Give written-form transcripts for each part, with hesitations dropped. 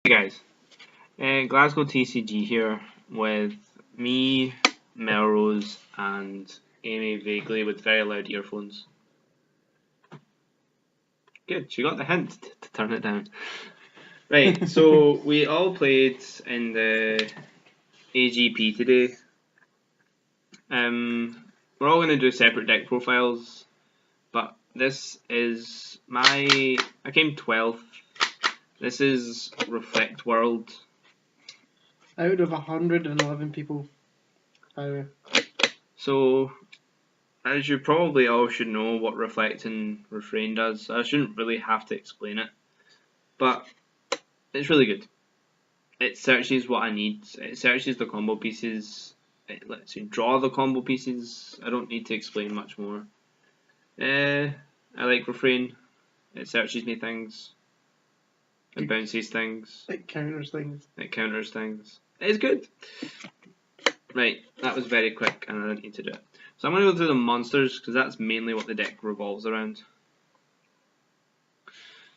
Hey guys, GlasgowTCG here with me, Melrose, and Amy vaguely with very loud earphones. Good, she got the hint to turn it down. Right, so we all played in the AGP today. We're all going to do separate deck profiles, but this is I came 12th. This is Reflect World. Out of 111 people. So, as you probably all should know what Reflect and Refrain does, so I shouldn't really have to explain it. But it's really good. It searches what I need. It searches the combo pieces. It lets you draw the combo pieces. I don't need to explain much more. I like Refrain. It searches me things. It bounces things. It counters things. It counters things. It's good. Right, that was very quick and I didn't need to do it. So I'm going to go through the monsters because that's mainly what the deck revolves around.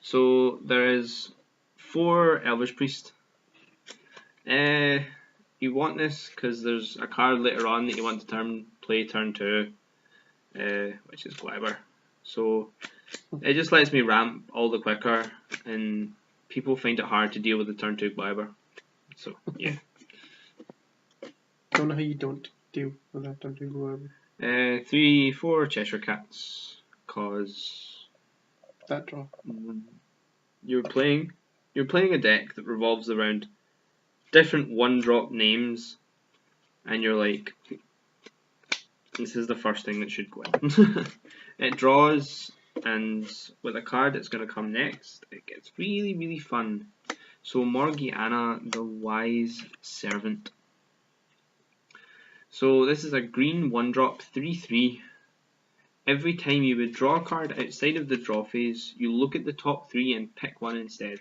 So there is 4 Elvish Priest. You want this because there's a card later on that you want to play turn 2, which is Gwyber. So it just lets me ramp all the quicker, and people find it hard to deal with the turn 2 Gwyber. So yeah. Don't know how you don't deal with that turn 2 Gwyber. 3, 4 Cheshire Cats, cause that draw. You're playing a deck that revolves around different 1-drop names, and you're like, this is the first thing that should go in. It draws, and with a card that's going to come next, it gets really, really fun. So Morgiana, the Wise Servant. So this is a green 1-drop 3/3. Every time you would draw a card outside of the draw phase, you look at the top 3 and pick one instead.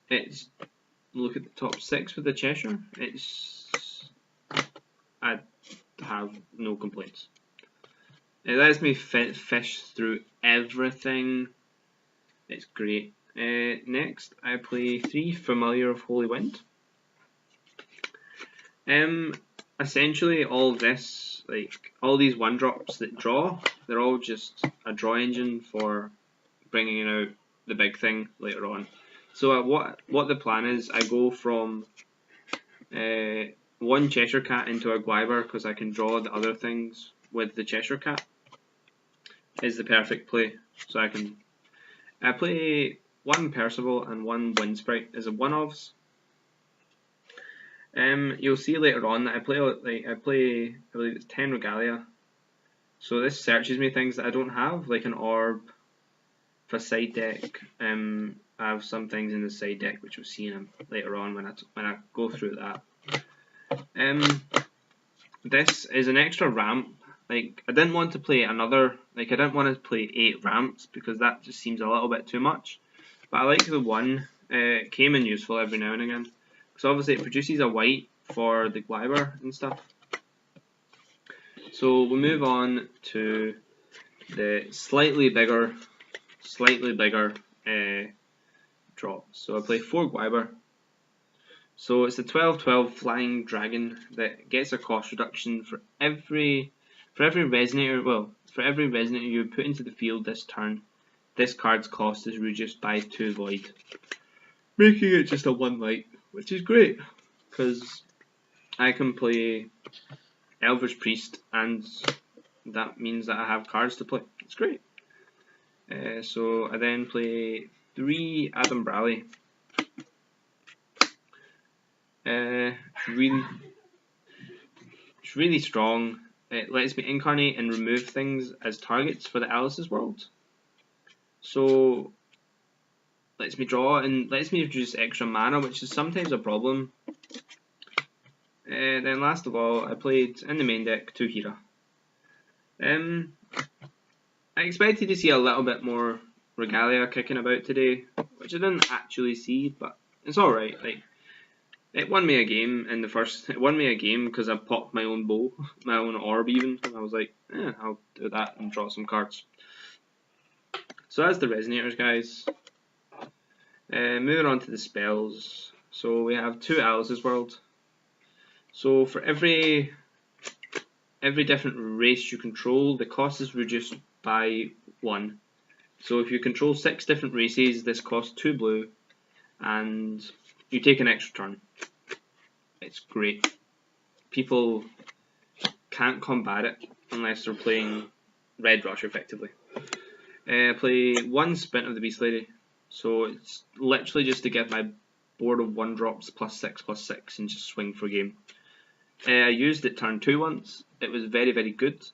It's look at the top 6 with the Cheshire. I have no complaints. It lets me fish through everything. It's great. Next, I play 3 Familiar of Holy Wind. Essentially, all this, like all these 1-drops that draw, they're all just a draw engine for bringing out the big thing later on. So what the plan is, I go from 1 Cheshire Cat into a Gwyber because I can draw the other things with the Cheshire Cat. Is the perfect play. So I play 1 Percival and 1 Windsprite as a one-offs. You'll see later on that I believe it's 10 Regalia. So this searches me things that I don't have, like an orb for side deck. I have some things in the side deck which we'll see later on when I go through that. This is an extra ramp. Like I didn't want to play I didn't want to play 8 ramps because that just seems a little bit too much. But I like the 1. It came in useful every now and again. So obviously it produces a white for the Gwyber and stuff. So we'll move on to the slightly bigger drops. So I play 4 Gwyber. So it's a 12/12 flying dragon that gets a cost reduction for every resonator. Well, for every resonator you put into the field this turn, this card's cost is reduced by 2 void, making it just a 1 light, which is great because I can play Elvish Priest, and that means that I have cards to play. It's great. So I then play 3 Adam Brally. It's really strong. It lets me incarnate and remove things as targets for the Alice's World. So lets me draw and lets me reduce extra mana, which is sometimes a problem. Then last of all, I played in the main deck 2 Hera. I expected to see a little bit more Regalia kicking about today, which I didn't actually see, but it's alright. Like, it won me a game in the first. It won me a game because I popped my own bow, my own orb even, and I was like, I'll do that and draw some cards. So that's the Resonators, guys. Moving on to the spells. So we have 2 Alice's World. So for every different race you control, the cost is reduced by 1. So if you control 6 different races, this costs 2 blue, and you take an extra turn. It's great. People can't combat it unless they're playing Red Rush effectively. I play 1 Sprint of the Beast Lady, so it's literally just to get my board of 1-drops +6/+6 and just swing for game. I used it turn 2 once. It was very, very good.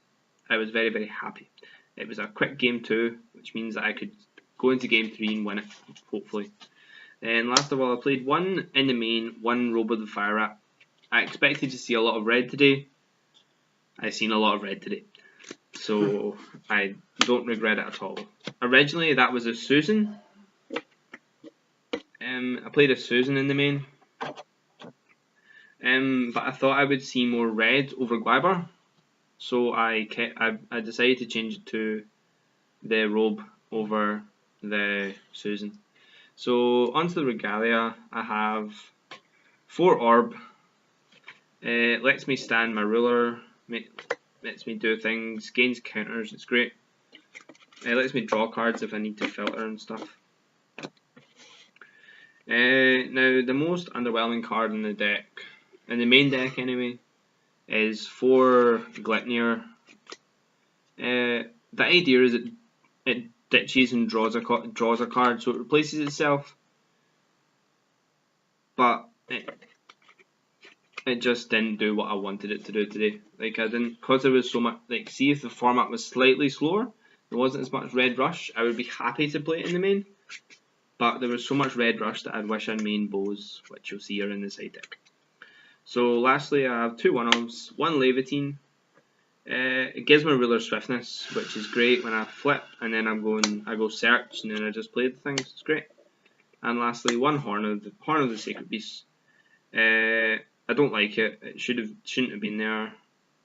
I was very, very happy. It was a quick game 2, which means that I could go into game 3 and win it, hopefully. And last of all, I played 1 in the main, 1 Robe of the Fire Rat. I expected to see a lot of red today. I've seen a lot of red today. So I don't regret it at all. Originally that was a Susan. I played a Susan in the main. But I thought I would see more red over Gwyber. So I decided to change it to the Robe over the Susan. So onto the Regalia, I have 4 Orb. It lets me stand my ruler, lets me do things, gains counters, it's great. It lets me draw cards if I need to filter and stuff. Now the most underwhelming card in the deck, in the main deck anyway, is 4 Glitnir. The idea is it ditches and draws a card, so it replaces itself, but it just didn't do what I wanted it to do today. Like, I didn't, because there was so much, like, see if the format was slightly slower, there wasn't as much Red Rush, I would be happy to play it in the main, but there was so much Red Rush that I'd wish I'd main bows, which you'll see are in the side deck. So lastly, I have 2 1-offs, 1 Levitine. It gives my ruler swiftness, which is great when I flip, and then I go search, and then I just play the things. It's great. And lastly, 1 Horn of the Sacred Beast. I don't like it. It shouldn't have been there,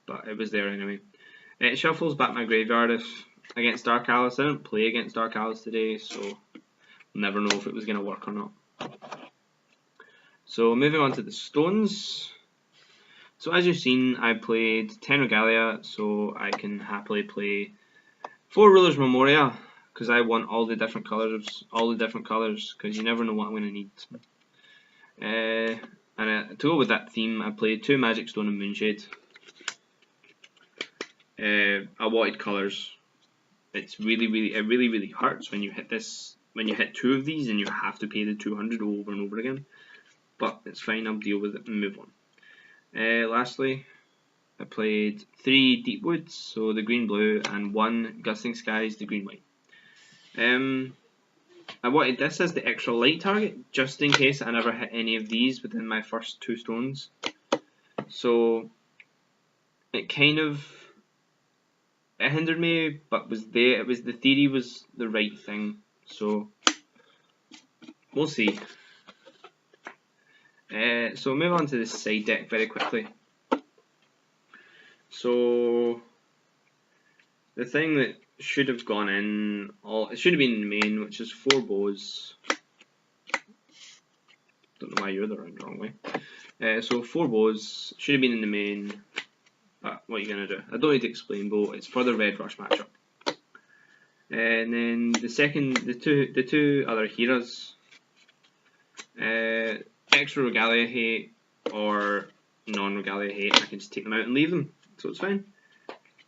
but it was there anyway. It shuffles back my graveyard against Dark Alice. I didn't play against Dark Alice today, so I'll never know if it was going to work or not. So moving on to the stones. So as you've seen, I played 10 Regalia, so I can happily play 4 Rulers Memoria, because I want all the different colours, because you never know what I'm going to need. And to go with that theme, I played 2 Magic Stone and Moonshade. I wanted colours. It really hurts when you hit this, when you hit 2 of these and you have to pay the 200 over and over again. But it's fine, I'll deal with it and move on. Lastly, I played 3 Deep Woods, so the green-blue, and 1 Gusting Skies, the green-white. I wanted this as the extra light target, just in case I never hit any of these within my first 2 stones. So it kind of hindered me, but the theory was the right thing. So we'll see. So move on to the side deck very quickly. So the thing that should have gone in, it should have been in the main, which is 4 bows. Don't know why you're the wrong way. So 4 bows should have been in the main. But what are you gonna do? I don't need to explain bow. It's for the Red Rush matchup. And then the two other heroes. Extra Regalia hate or non-Regalia hate, I can just take them out and leave them, so it's fine.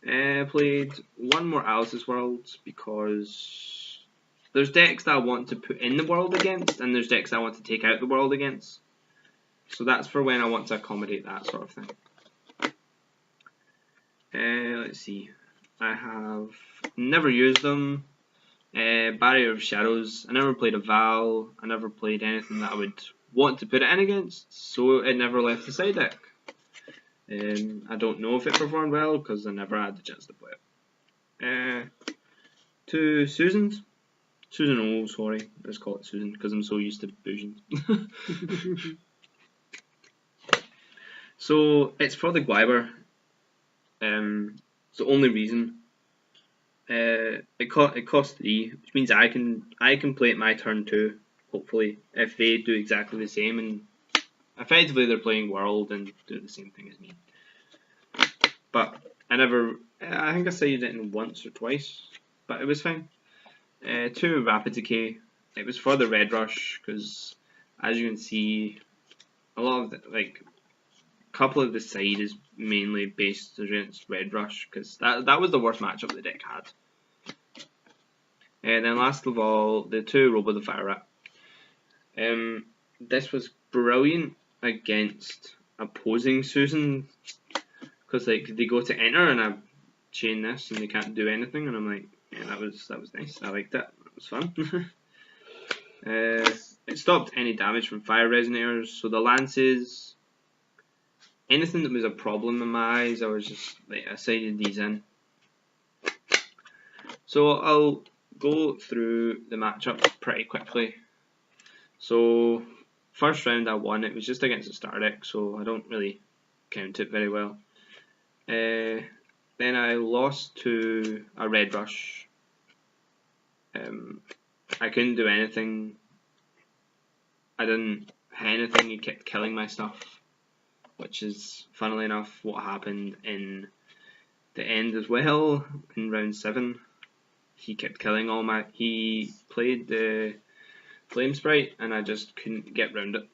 I played 1 more Alice's World because there's decks that I want to put in the world against, and there's decks that I want to take out the world against. So that's for when I want to accommodate that sort of thing. Let's see. I have never used them. Barrier of Shadows. I never played a Val. I never played anything that I would want to put it in against, so it never left the side deck. I don't know if it performed well because I never had the chance to play it. 2 Susans. Susan O, sorry, let's call it Susan because I'm so used to Fusion. So it's for the Gwyber. It's the only reason. It costs 3, which means I can play it my turn 2. hopefully, if they do exactly the same, and effectively they're playing World and do the same thing as me. But I think I sided it in once or twice, but it was fine. 2 Rapid Decay. It was for the Red Rush, because as you can see, a lot of a couple of the side is mainly based against Red Rush, because that was the worst matchup the deck had. And then last of all, the 2 Robo the Fire Rat. This was brilliant against opposing Susan, because they go to enter and I chain this and they can't do anything, and I'm like, yeah, that was nice. I liked it. It was fun. It stopped any damage from fire resonators, so the lances, anything that was a problem in my eyes, I was just I sided these in. So I'll go through the matchup pretty quickly. So first round I won. It was just against a star deck, so I don't really count it very well. Then I lost to a Red Rush. I couldn't do anything. I didn't hit anything. He kept killing my stuff, which is, funnily enough, what happened in the end as well. In round 7, he kept killing all my. He played the Flame Sprite, and I just couldn't get round it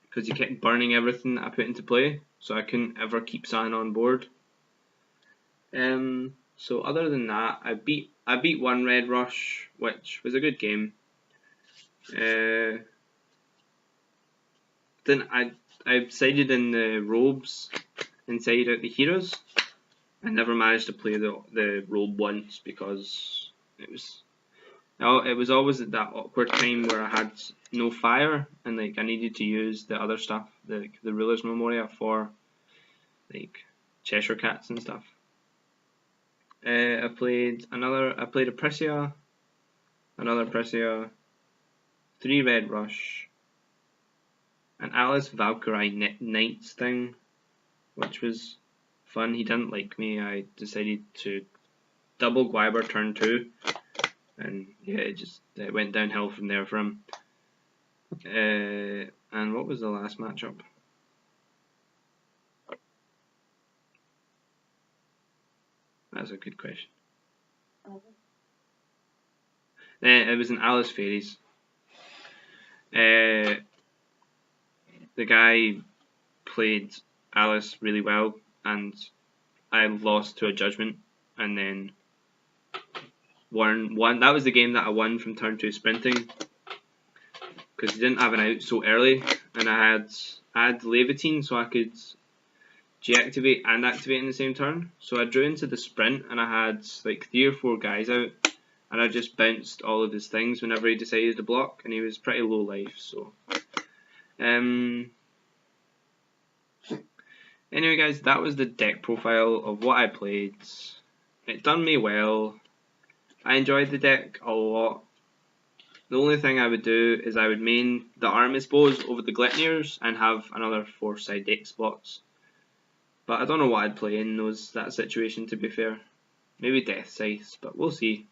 because he kept burning everything that I put into play, so I couldn't ever keep something on board. So other than that, I beat 1 Red Rush, which was a good game. Then I sided in the robes and sided out the heroes. I never managed to play the robe once because it was always at that awkward time where I had no fire and I needed to use the other stuff, the Ruler's Memoria, for Cheshire Cats and stuff. I played a Prisia, another Prisia, 3 Red Rush, an Alice Valkyrie Knights thing, which was fun. He didn't like me. I decided to double Gwyber turn 2, and yeah, it went downhill from there for him. And what was the last matchup? That's a good question. It was an Alice Fairies. The guy played Alice really well, and I lost to a judgment, and then won. That was the game that I won from turn 2 sprinting, because he didn't have an out so early, and I had Levitine, so I could deactivate and activate in the same turn. So I drew into the sprint, and I had 3 or 4 guys out, and I just bounced all of his things whenever he decided to block, and he was pretty low life. So anyway, guys, that was the deck profile of what I played. It done me well. I enjoyed the deck a lot. The only thing I would do is I would main the Artemis Bows over the Gletniers and have another 4 side deck spots. But I don't know what I'd play in that situation, to be fair. Maybe Death Scythes, but we'll see.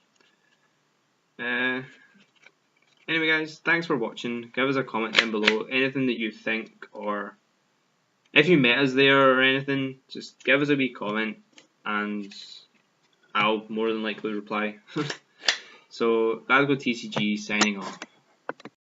Anyway, guys, thanks for watching. Give us a comment down below. Anything that you think, or if you met us there or anything, just give us a wee comment and I'll more than likely reply. So, GlasgowTCG signing off.